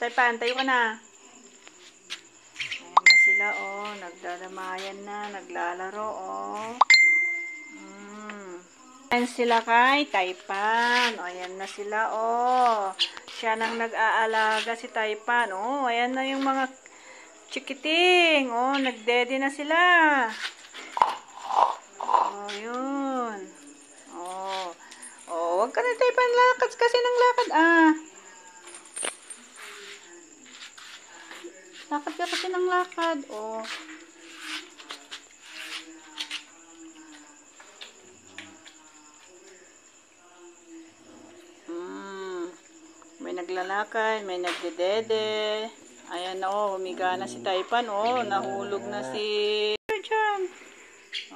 Taipan, tayo ka na. Ayan na sila, oh. Nagdadamayan na, naglalaro, oh. Ayan sila kay Taipan. O, ayan na sila, oh. Siya nang nag-aalaga si Taipan. Oh, ayan na yung mga chikiting. Oh, nagdede na sila. Oh, yun. Oh. Oh, wag ka na Taipan, lakad kasi ng lakad, ah. Lakad ka kasi ng lakad, oh. May naglalakad, may nagdedede. Ayan na, oh, humiga na si Taipan, oh. Nahulog na si... Diyan.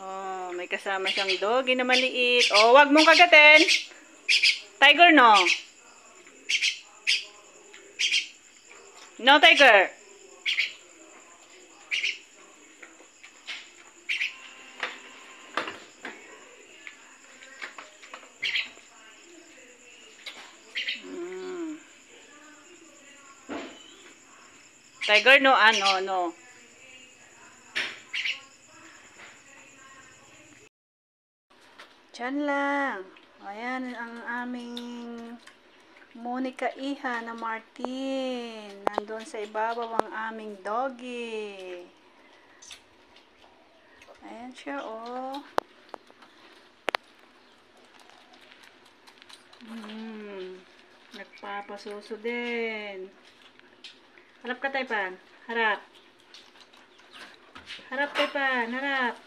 Oh, may kasama siyang doggy na maliit. Oh, wag mong kagatin. Tiger, no? No, tiger. Tiger, no? Ano, no. Diyan lang. Ayan ang aming Monica Iha na Martin. Nandun sa ibabaw ang aming doggy. Ayan siya, oh. Nagpapasuso din. Harap ka, Taipan. Harap. Harap, Taipan. Harap.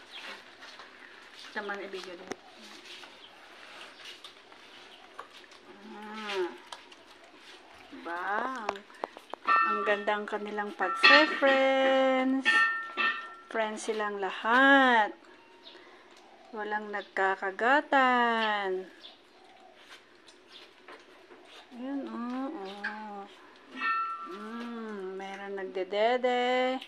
Taman i-video din. Diba? Ang gandang kanilang pag-friends. Friends silang lahat. Walang nagkakagatan. Ayan, oh. Meron nagdedede.